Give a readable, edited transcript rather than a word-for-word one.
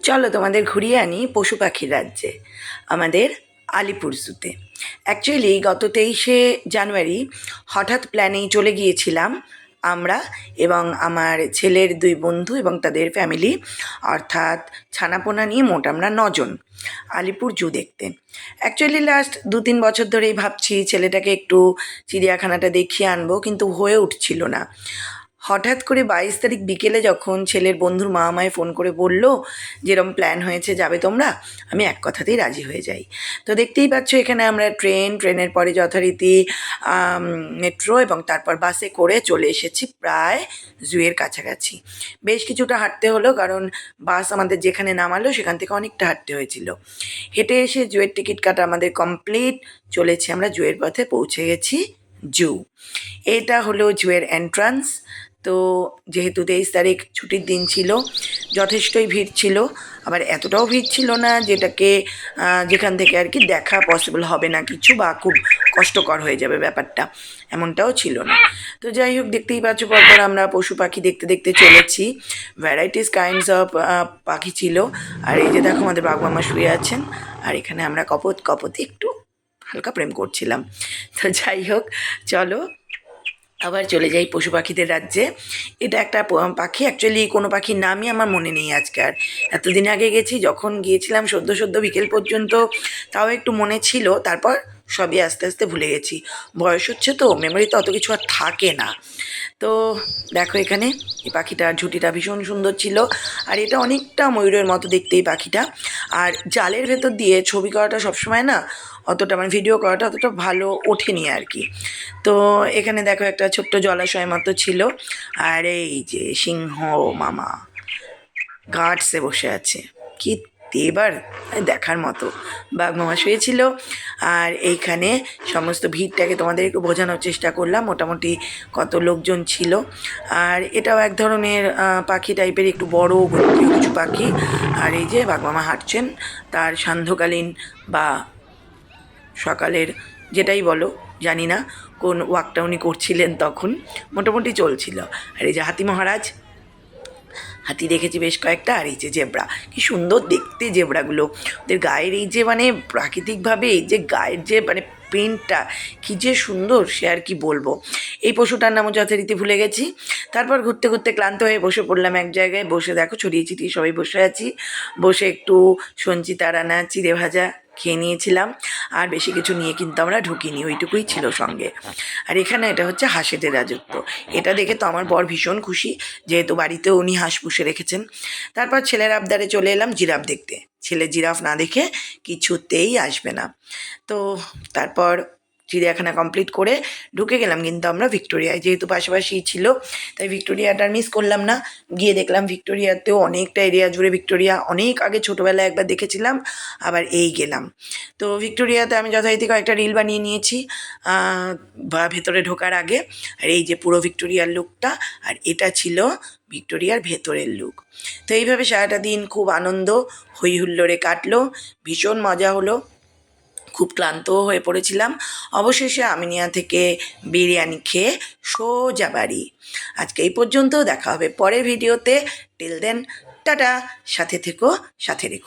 চলো তোমাদের ঘুরিয়ে আনি পশু পাখির রাজ্যে, আমাদের আলিপুর জুতে। অ্যাকচুয়ালি গত 23শে জানুয়ারি হঠাৎ প্ল্যানেই চলে গিয়েছিলাম আমরা এবং আমার ছেলের 2 বন্ধু এবং তাদের ফ্যামিলি, অর্থাৎ ছানাপোনা নিয়ে মোট আমরা 9 জন আলিপুর জু দেখতে। অ্যাকচুয়ালি লাস্ট 2-3 বছর ধরেই ভাবছি ছেলেটাকে একটু চিড়িয়াখানাটা দেখিয়ে আনবো, কিন্তু হয়ে উঠছিল না। হঠাৎ করে 22 তারিখ বিকেলে যখন ছেলের বন্ধুর মা আমায় ফোন করে বলল যেরকম প্ল্যান হয়েছে যাবে তোমরা, আমি এক কথাতেই রাজি হয়ে যাই। তো দেখতেই পাচ্ছ এখানে আমরা ট্রেনের পরে যথারীতি মেট্রো এবং তারপর বাসে করে চলে এসেছি প্রায় জুয়ের কাছাকাছি। বেশ কিছুটা হাঁটতে হলো, কারণ বাস আমাদের যেখানে নামালো সেখান থেকে অনেকটা হাঁটতে হয়েছিল। হেঁটে এসে জুয়ের টিকিট কাটা আমাদের কমপ্লিট, চলেছি আমরা জুয়ের পথে, পৌঁছে গেছি জু। এটা হলো জুয়ের এন্ট্রান্স। তো যেহেতু 23 তারিখ ছুটির দিন ছিল, যথেষ্টই ভিড় ছিল, আবার এতটাও ভিড় ছিল না যেখান থেকে আর কি দেখা পসিবল হবে না কিছু, বা খুব কষ্টকর হয়ে যাবে ব্যাপারটা, এমনটাও ছিল না। তো যাই হোক, দেখতেই পাচ্ছ পরপর আমরা পশু পাখি দেখতে দেখতে চলেছি। ভ্যারাইটিস কাইন্ডস অফ পাখি ছিল। আর এই যে দেখো আমাদের বাঘমামা শুয়ে আছেন, আর এখানে আমরা কপতে একটু হালকা প্রেম করছিলাম। তো যাই হোক, চলো আবার চলে যাই পশু পাখিদের রাজ্যে। এটা একটা পাখি, অ্যাকচুয়ালি কোনো পাখির নামই আমার মনে নেই আজকে আর। এতদিন আগে গেছি, যখন গিয়েছিলাম সদ্য বিকেল পর্যন্ত তাও একটু মনে ছিল, তারপর সবই আস্তে আস্তে ভুলে গেছি। বয়স হচ্ছে তো, মেমোরিতে অত কিছু আর থাকে না। তো দেখো এখানে এই পাখিটার ঝুঁটিটা ভীষণ সুন্দর ছিল, আর এটা অনেকটা ময়ূরের মতো দেখতে এই পাখিটা। আর জালের ভেতর দিয়ে ছবি করাটা সবসময় না অতটা, মানে ভিডিও করাটা অতটা ভালো ওঠেনি আর কি। তো এখানে দেখো একটা ছোট্ট জলাশয় মতো ছিল, আর এই যে সিংহ মামা গার্ডসে বসে আছে, কি এবার দেখার মতো। বাঘ মামা শুয়েছিল। আর এইখানে সমস্ত ভিড়টাকে তোমাদের একটু বোঝানোর চেষ্টা করলাম, মোটামুটি কত লোকজন ছিল। আর এটাও এক ধরনের পাখি টাইপের, একটু বড় গতিপ্রিয় কিছু পাখি। আর এই যে বাঘ মামা হাঁটছেন, তার সান্ধ্যকালীন বা সকালের যেটাই বলো, জানি না কোন ওয়াকটা উনি করছিলেন তখন, মোটামুটি চলছিল। আর এই যে হাতি মহারাজ, হাতি দেখেছি বেশ কয়েকটা। আর এই যে জেব্রা, কি সুন্দর দেখতে জেব্রাগুলো, ওদের গায়ের এই যে মানে প্রাকৃতিকভাবে এই যে গায়ের যে মানে প্রিন্টটা কী যে সুন্দর, সে আর কি বলবো। এই পশুটার নামও যথারীতি ভুলে গেছি। তারপর ঘুরতে ঘুরতে ক্লান্ত হয়ে বসে পড়লাম এক জায়গায়, বসে দেখো ছড়িয়ে ছিটিয়ে সবাই বসে আছি। বসে একটু সঞ্চিতা রানা চিড়ে ভাজা খেয়ে নিয়েছিলাম, আর বেশি কিছু নিয়ে কিন্তু আমরা ঢুকিনি, ওইটুকুই ছিল সঙ্গে। আর এখানে এটা হচ্ছে হাঁসেদের রাজত্ব। এটা দেখে তো আমার বর ভীষণ খুশি, যেহেতু বাড়িতেও উনি হাঁস পুষে রেখেছেন। তারপর ছেলের আবদারে চলে এলাম জিরাফ দেখতে। ছেলে জিরাফ না দেখে কিছুতেই আসবে না। তো তারপর চিড়িয়াখানা কমপ্লিট করে ঢুকে গেলাম কিন্তু আমরা ভিক্টোরিয়ায়, যেহেতু পাশাপাশিই ছিল, তাই ভিক্টোরিয়াটা মিস করলাম না। গিয়ে দেখলাম ভিক্টোরিয়াতেও অনেকটা এরিয়া জুড়ে ভিক্টোরিয়া, অনেক আগে ছোটোবেলায় একবার দেখেছিলাম, আবার এই গেলাম। তো ভিক্টোরিয়াতে আমি যথারীতি কয়েকটা রিল বানিয়ে নিয়েছি বা ভেতরে ঢোকার আগে। আর এই যে পুরো ভিক্টোরিয়ার লুকটা, আর এটা ছিল ভিক্টোরিয়ার ভেতরের লুক। তো এইভাবে সারাটা দিন খুব আনন্দ হই হুল্লোড়ে কাটলো, ভীষণ মজা হলো। খুব ক্লান্তও হয়ে পড়েছিলাম। অবশেষে আমিনিয়া থেকে বিরিয়ানি খেয়ে সোজা বাড়ি। আজকে এই পর্যন্ত, দেখা হবে পরের ভিডিওতে। টিল দেন টাটা, সাথে থেকো, সাথে রেখো।